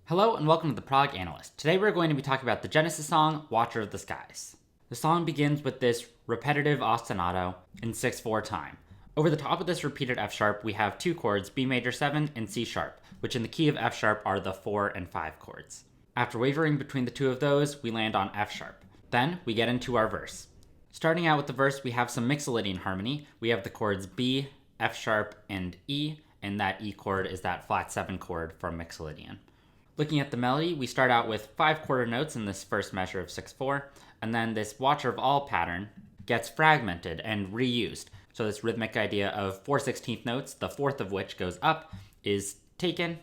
Hello and welcome to the Prog Analyst. Today we're going to be talking about the Genesis song, Watcher of the Skies. The song begins with this repetitive ostinato in 6/4 time. Over the top of this repeated F sharp, we have two chords, B major 7 and C sharp, which in the key of F sharp are the 4 and 5 chords. After wavering between the two of those, we land on F sharp. Then we get into our verse. Starting out with the verse, we have some mixolydian harmony. We have the chords B, F sharp, and E, and that E chord is that flat 7 chord from mixolydian. Looking at the melody, we start out with 5 quarter notes in this first measure of 6/4, and then this Watcher of All pattern gets fragmented and reused. So this rhythmic idea of 4/16 notes, the fourth of which goes up, is taken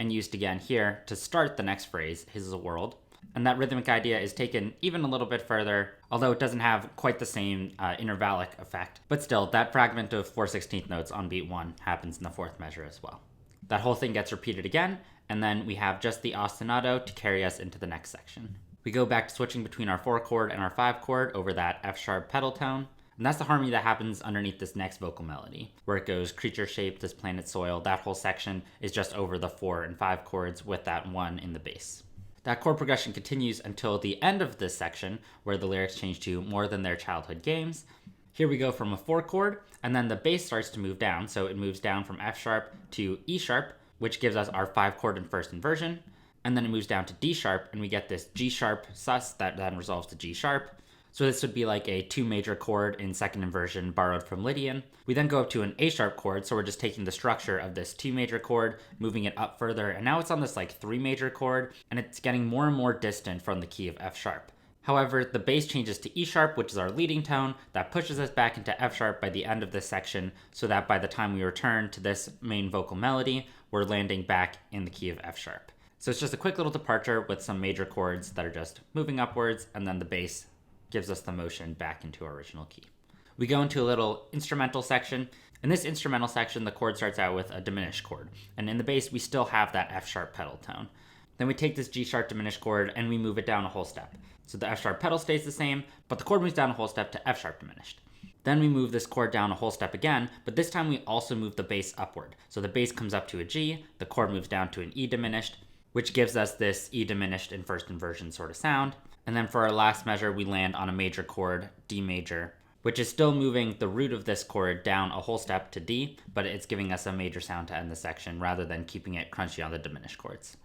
and used again here to start the next phrase, His is a World. And that rhythmic idea is taken even a little bit further, although it doesn't have quite the same intervallic effect. But still, that fragment of 4/16 notes on beat 1 happens in the fourth measure as well. That whole thing gets repeated again, and then we have just the ostinato to carry us into the next section. We go back to switching between our 4 chord and our 5 chord over that F sharp pedal tone, and that's the harmony that happens underneath this next vocal melody, where it goes creature shape, this planet soil. That whole section is just over the 4 and 5 chords with that 1 in the bass. That chord progression continues until the end of this section, where the lyrics change to more than their childhood games. Here we go from a 4 chord, and then the bass starts to move down, so it moves down from F sharp to E sharp, which gives us our 5 chord in first inversion, and then it moves down to D sharp, and we get this G sharp sus that then resolves to G sharp. So this would be like a 2 major chord in second inversion borrowed from Lydian. We then go up to an A sharp chord, so we're just taking the structure of this 2 major chord, moving it up further, and now it's on this like 3 major chord, and it's getting more and more distant from the key of F sharp. However, the bass changes to E sharp, which is our leading tone, that pushes us back into F sharp by the end of this section, so that by the time we return to this main vocal melody, we're landing back in the key of F sharp. So it's just a quick little departure with some major chords that are just moving upwards, and then the bass gives us the motion back into our original key. We go into a little instrumental section. In this instrumental section, the chord starts out with a diminished chord, and in the bass, we still have that F sharp pedal tone. Then we take this G sharp diminished chord and we move it down a whole step. So the F sharp pedal stays the same, but the chord moves down a whole step to F sharp diminished. Then we move this chord down a whole step again, but this time we also move the bass upward. So the bass comes up to a G, the chord moves down to an E diminished, which gives us this E diminished in first inversion sort of sound. And then for our last measure, we land on a major chord, D major, which is still moving the root of this chord down a whole step to D, but it's giving us a major sound to end the section rather than keeping it crunchy on the diminished chords.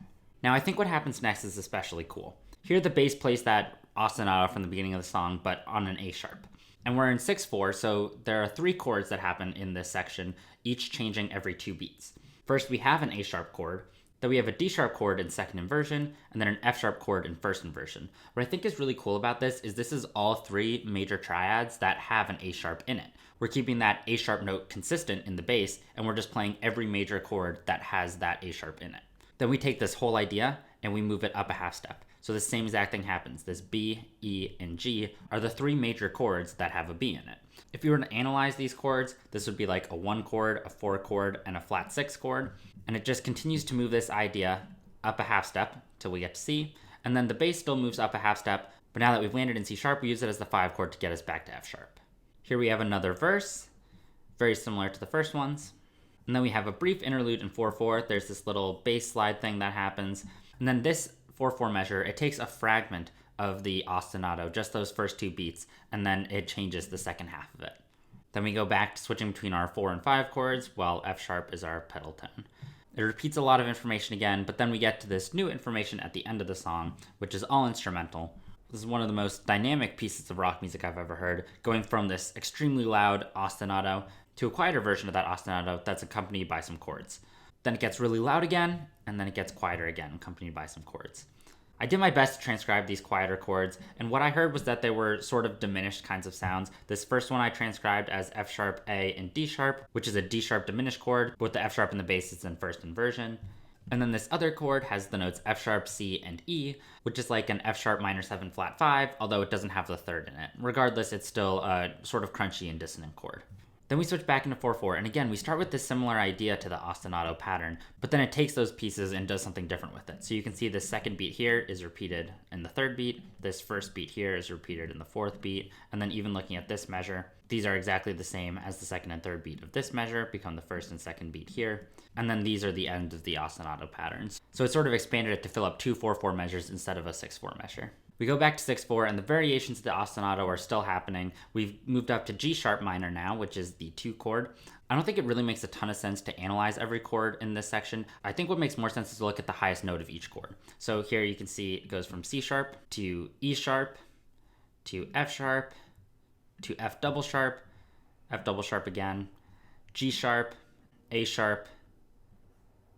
Now I think what happens next is especially cool. Here the bass plays that ostinato from the beginning of the song, but on an A sharp. And we're in 6/4, so there are 3 chords that happen in this section, each changing every 2 beats. First we have an A sharp chord, then we have a D sharp chord in second inversion, and then an F sharp chord in first inversion. What I think is really cool about this is all 3 major triads that have an A sharp in it. We're keeping that A sharp note consistent in the bass, and we're just playing every major chord that has that A sharp in it. Then we take this whole idea and we move it up a half step. So the same exact thing happens. This B, E, and G are the 3 major chords that have a B in it. If you were to analyze these chords, this would be like a 1 chord, a 4 chord, and a flat 6 chord. And it just continues to move this idea up a half step till we get to C. And then the bass still moves up a half step, but now that we've landed in C sharp, we use it as the 5 chord to get us back to F sharp. Here we have another verse, very similar to the first ones. And then we have a brief interlude in 4/4. There's this little bass slide thing that happens. And then this 4/4 measure, it takes a fragment of the ostinato, just those first 2 beats, and then it changes the second half of it. Then we go back to switching between our 4 and 5 chords, while F sharp is our pedal tone. It repeats a lot of information again, but then we get to this new information at the end of the song, which is all instrumental. This is one of the most dynamic pieces of rock music I've ever heard, going from this extremely loud ostinato to a quieter version of that ostinato that's accompanied by some chords. Then it gets really loud again, and then it gets quieter again, accompanied by some chords. I did my best to transcribe these quieter chords, and what I heard was that they were sort of diminished kinds of sounds. This first one I transcribed as F sharp, A, and D sharp, which is a D sharp diminished chord, but with the F sharp and the bass is in first inversion. And then this other chord has the notes F sharp, C, and E, which is like an F sharp minor 7 flat 5, although it doesn't have the third in it. Regardless, it's still a sort of crunchy and dissonant chord. Then we switch back into 4/4, and again, we start with this similar idea to the ostinato pattern, but then it takes those pieces and does something different with it. So you can see this second beat here is repeated in the third beat, this first beat here is repeated in the fourth beat, and then even looking at this measure, these are exactly the same as the second and third beat of this measure, become the first and second beat here. And then these are the end of the ostinato patterns. So it sort of expanded it to fill up two 4/4 measures instead of a 6/4 measure. We go back to 6/4 and the variations of the ostinato are still happening. We've moved up to G sharp minor now, which is the 2 chord. I don't think it really makes a ton of sense to analyze every chord in this section. I think what makes more sense is to look at the highest note of each chord. So here you can see it goes from C sharp to E sharp to F sharp to F double sharp again, G sharp, A sharp,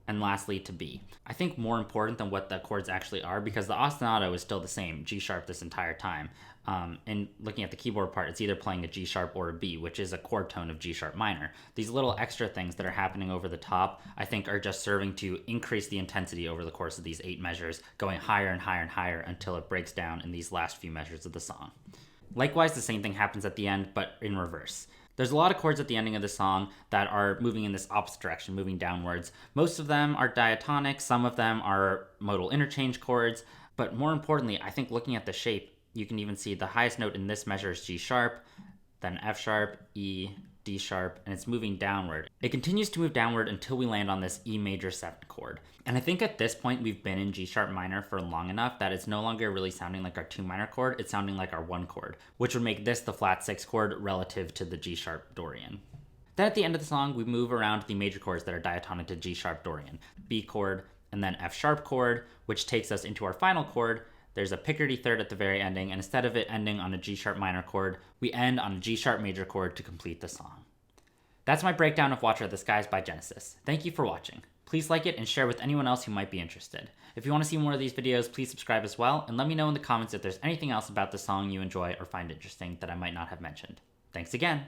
and lastly to B. I think more important than what the chords actually are, because the ostinato is still the same, G sharp this entire time. And looking at the keyboard part, it's either playing a G sharp or a B, which is a chord tone of G sharp minor. These little extra things that are happening over the top, I think are just serving to increase the intensity over the course of these 8 measures, going higher and higher and higher until it breaks down in these last few measures of the song. Likewise, the same thing happens at the end, but in reverse. There's a lot of chords at the ending of the song that are moving in this opposite direction, moving downwards. Most of them are diatonic, some of them are modal interchange chords, but more importantly, I think looking at the shape, you can even see the highest note in this measure is G sharp, then F sharp, E, D sharp, and it's moving downward. It continues to move downward until we land on this E major 7 chord. And I think at this point we've been in G sharp minor for long enough that it's no longer really sounding like our 2 minor chord, it's sounding like our 1 chord, which would make this the flat 6 chord relative to the G sharp Dorian. Then at the end of the song, we move around the major chords that are diatonic to G sharp Dorian, B chord, and then F sharp chord, which takes us into our final chord. There's a Picardy third at the very ending, and instead of it ending on a G sharp minor chord, we end on a G sharp major chord to complete the song. That's my breakdown of Watcher of the Skies by Genesis. Thank you for watching. Please like it and share with anyone else who might be interested. If you want to see more of these videos, please subscribe as well, and let me know in the comments if there's anything else about the song you enjoy or find interesting that I might not have mentioned. Thanks again!